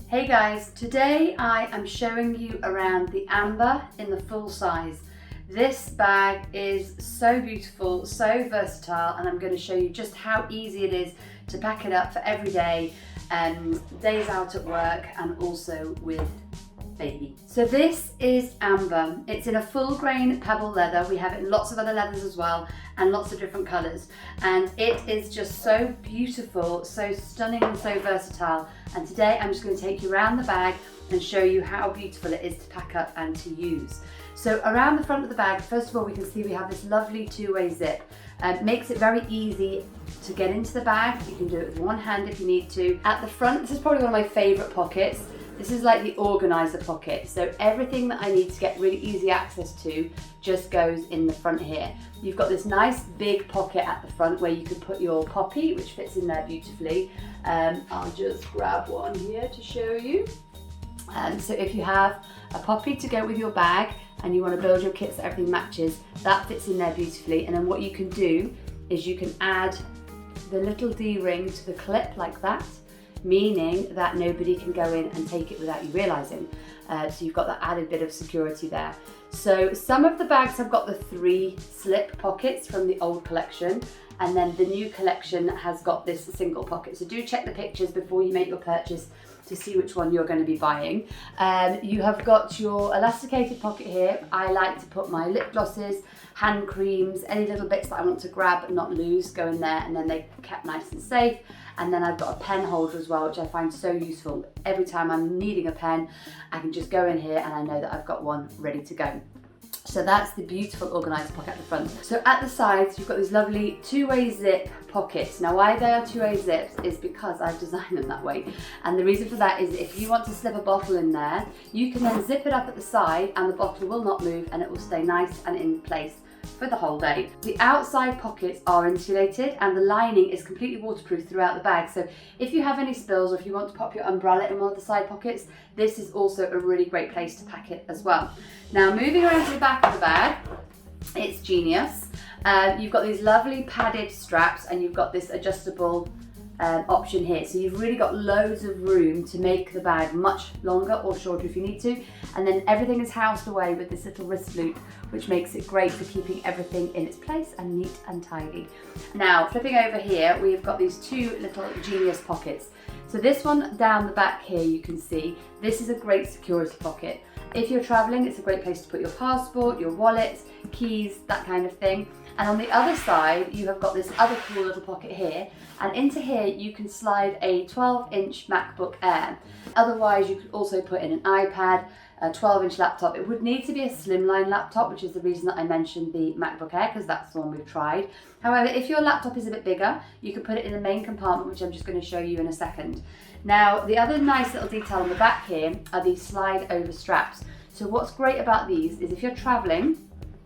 Hey guys, today I am showing you around the Amber in the full size. This bag is so beautiful, so versatile, and I'm going to show you just how easy it is to pack it up for every day, days out at work, and also with baby. So this is Amber. It's in a full grain pebble leather. We have it in lots of other leathers as well, and lots of different colours. And it is just so beautiful, so stunning and so versatile. And today I'm just going to take you around the bag and show you how beautiful it is to pack up and to use. So around the front of the bag, first of all, we can see we have this lovely two-way zip. Makes it very easy to get into the bag. You can do it with one hand if you need to. At the front, this is probably one of my favourite pockets. This is like the organiser pocket, so everything that I need to get really easy access to just goes in the front here. You've got this nice big pocket at the front where you can put your poppy, which fits in there beautifully. I'll just grab one here to show you. So if you have a poppy to go with your bag and you want to build your kit so everything matches, that fits in there beautifully. And then what you can do is you can add the little D-ring to the clip like that, meaning that nobody can go in and take it without you realising. So you've got that added bit of security there. So some of the bags have got the 3 slip pockets from the old collection, and then the new collection has got this single pocket. So do check the pictures before you make your purchase to see which one you're going to be buying. You have got your elasticated pocket here. I like to put my lip glosses, hand creams, any little bits that I want to grab and not lose go in there, and then they're kept nice and safe. And then I've got a pen holder as well, which I find so useful. Every time I'm needing a pen, I can just go in here and I know that I've got one ready to go. So that's the beautiful organised pocket at the front. So at the sides, you've got these lovely two-way zip pockets. Now why they are two-way zips is because I've designed them that way. And the reason for that is if you want to slip a bottle in there, you can then zip it up at the side and the bottle will not move and it will stay nice and in place for the whole day. The outside pockets are insulated and the lining is completely waterproof throughout the bag. So if you have any spills or if you want to pop your umbrella in one of the side pockets, this is also a really great place to pack it as well. Now moving around to the back of the bag, it's genius. You've got these lovely padded straps and you've got this adjustable option here. So you've really got loads of room to make the bag much longer or shorter if you need to. And then everything is housed away with this little wrist loop, which makes it great for keeping everything in its place and neat and tidy. Now, flipping over here, we've got these 2 little genius pockets. So this one down the back here, you can see, this is a great security pocket. If you're traveling, it's a great place to put your passport, your wallet, keys, that kind of thing. And on the other side, you have got this other cool little pocket here. And into here, you can slide a 12-inch MacBook Air. Otherwise, you could also put in an iPad, a 12-inch laptop. It would need to be a slimline laptop, which is the reason that I mentioned the MacBook Air, because that's the one we've tried. However, if your laptop is a bit bigger, you can put it in the main compartment, which I'm just going to show you in a second. Now, the other nice little detail on the back here are these slide over straps. So what's great about these is if you're traveling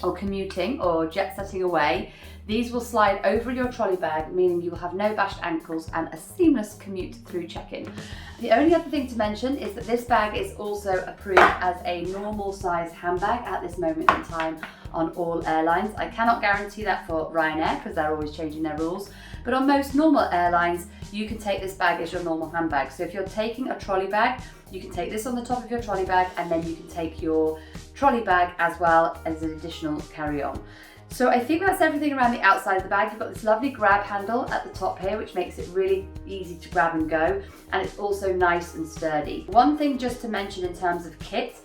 or commuting or jet setting away, these will slide over your trolley bag, meaning you will have no bashed ankles and a seamless commute through check-in. The only other thing to mention is that this bag is also approved as a normal size handbag at this moment in time on all airlines. I cannot guarantee that for Ryanair because they're always changing their rules, but on most normal airlines, you can take this bag as your normal handbag. So if you're taking a trolley bag, you can take this on the top of your trolley bag and then you can take your trolley bag as well as an additional carry-on. So I think that's everything around the outside of the bag. You've got this lovely grab handle at the top here, which makes it really easy to grab and go. And it's also nice and sturdy. One thing just to mention in terms of kit,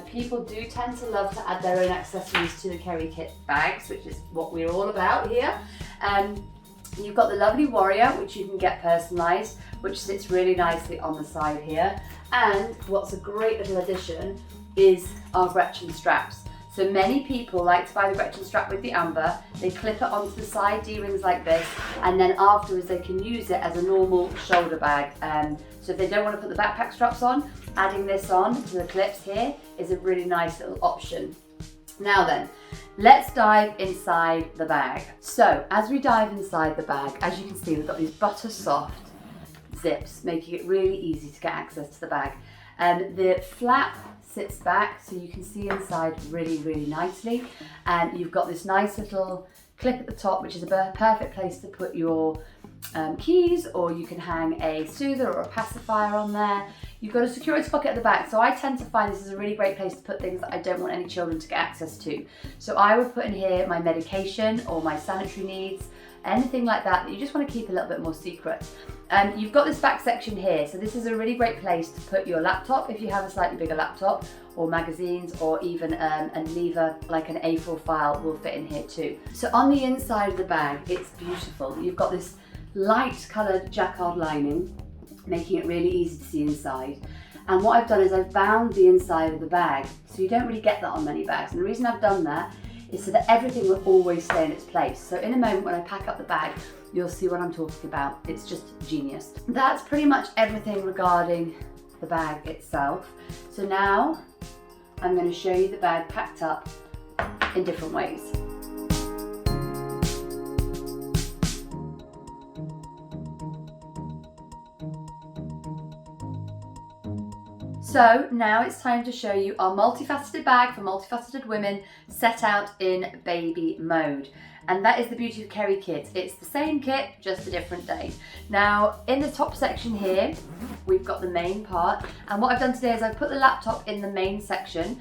people do tend to love to add their own accessories to the KeriKit bags, which is what we're all about here. You've got the lovely Warrior, which you can get personalised, which sits really nicely on the side here. And what's a great little addition is our Gretchen straps. So many people like to buy the Gretchen strap with the Amber, they clip it onto the side D-rings like this, and then afterwards they can use it as a normal shoulder bag. So if they don't want to put the backpack straps on, adding this on to the clips here is a really nice little option. Now then, let's dive inside the bag. So as we dive inside the bag, as you can see, we've got these butter soft zips, making it really easy to get access to the bag. The flap sits back so you can see inside really, really nicely. And you've got this nice little clip at the top, which is a perfect place to put your keys, or you can hang a soother or a pacifier on there. You've got a security pocket at the back, so I tend to find this is a really great place to put things that I don't want any children to get access to. So I would put in here my medication or my sanitary needs, anything like that that you just want to keep a little bit more secret. You've got this back section here, so this is a really great place to put your laptop if you have a slightly bigger laptop, or magazines, or even a lever like an A4 file will fit in here too. So on the inside of the bag, it's beautiful. You've got this light coloured jacquard lining, making it really easy to see inside. And what I've done is I've bound the inside of the bag, so you don't really get that on many bags. And the reason I've done that is so that everything will always stay in its place. So in a moment when I pack up the bag, you'll see what I'm talking about. It's just genius. That's pretty much everything regarding the bag itself. So now I'm going to show you the bag packed up in different ways. So now it's time to show you our multifaceted bag for multifaceted women set out in baby mode. And that is the beauty of KeriKit. It's the same kit, just a different day. Now, in the top section here, we've got the main part. And what I've done today is I've put the laptop in the main section,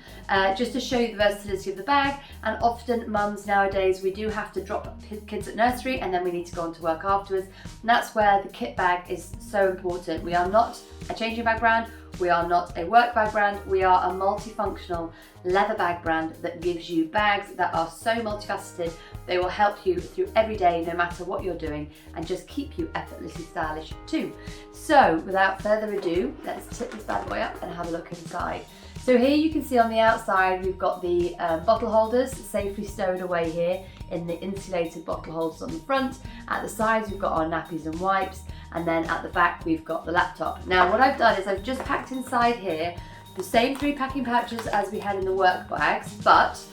just to show you the versatility of the bag. And often mums nowadays, we do have to drop kids at nursery and then we need to go on to work afterwards. And that's where the kit bag is so important. We are not a changing bag brand. We are not a work bag brand. We are a multifunctional leather bag brand that gives you bags that are so multifaceted. They will help you through every day, no matter what you're doing, and just keep you effortlessly stylish too. So without further ado, let's tip this bad boy up and have a look inside. So here you can see on the outside, we've got the bottle holders safely stowed away here in the insulated bottle holders on the front. At the sides, we've got our nappies and wipes. And then at the back, we've got the laptop. Now, what I've done is I've just packed inside here the same 3 packing pouches as we had in the work bags, but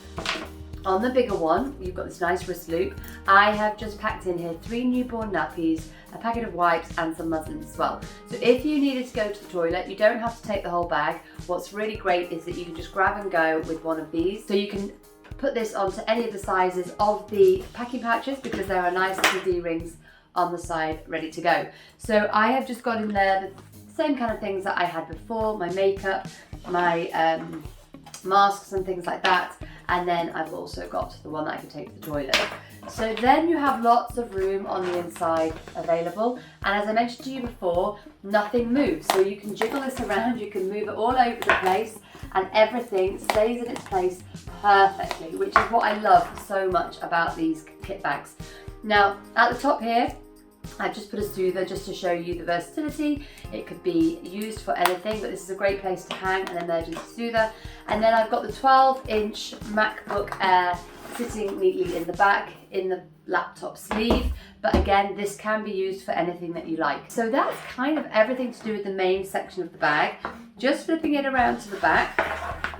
on the bigger one, you've got this nice wrist loop. I have just packed in here 3 newborn nappies, a packet of wipes, and some muslins as well. So if you needed to go to the toilet, you don't have to take the whole bag. What's really great is that you can just grab and go with one of these. So you can put this onto any of the sizes of the packing pouches because there are nice little D-rings on the side ready to go. So I have just got in there the same kind of things that I had before, my makeup, my masks and things like that, and then I've also got the one that I can take to the toilet. So then you have lots of room on the inside available, and as I mentioned to you before, nothing moves, so you can jiggle this around, you can move it all over the place, and everything stays in its place perfectly, which is what I love so much about these kit bags. Now at the top here, I've just put a soother just to show you the versatility. It could be used for anything, but this is a great place to hang an emergency soother. And then I've got the 12-inch MacBook Air sitting neatly in the back in the laptop sleeve. But again, this can be used for anything that you like. So that's kind of everything to do with the main section of the bag. Just flipping it around to the back.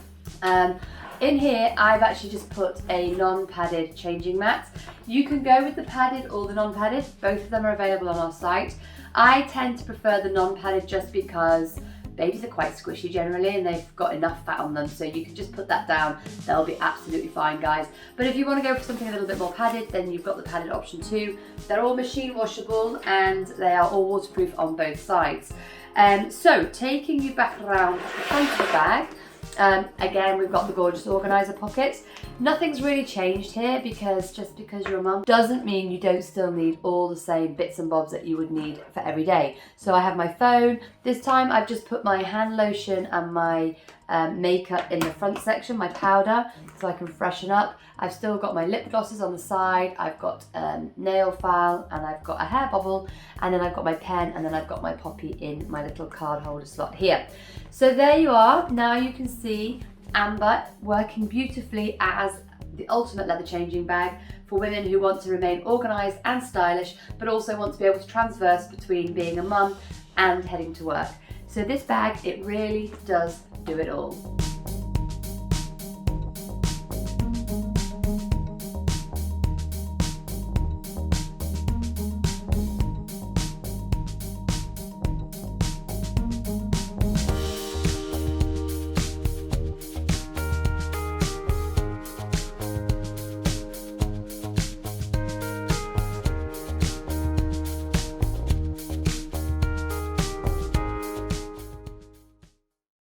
In here, I've actually just put a non-padded changing mat. You can go with the padded or the non-padded. Both of them are available on our site. I tend to prefer the non-padded just because babies are quite squishy generally and they've got enough fat on them, so you can just put that down. They'll be absolutely fine, guys. But if you want to go for something a little bit more padded, then you've got the padded option too. They're all machine washable and they are all waterproof on both sides. So taking you back around the front of the bag, again, we've got the gorgeous organizer pockets. Nothing's really changed here because just because you're a mum doesn't mean you don't still need all the same bits and bobs that you would need for every day. So I have my phone. This time I've just put my hand lotion and my makeup in the front section, my powder, so I can freshen up. I've still got my lip glosses on the side. I've got nail file and I've got a hair bobble, and then I've got my pen, and then I've got my poppy in my little card holder slot here. So there you are. Now you can see Amber working beautifully as the ultimate leather changing bag for women who want to remain organised and stylish, but also want to be able to transverse between being a mum and heading to work. So this bag, it really does do it all.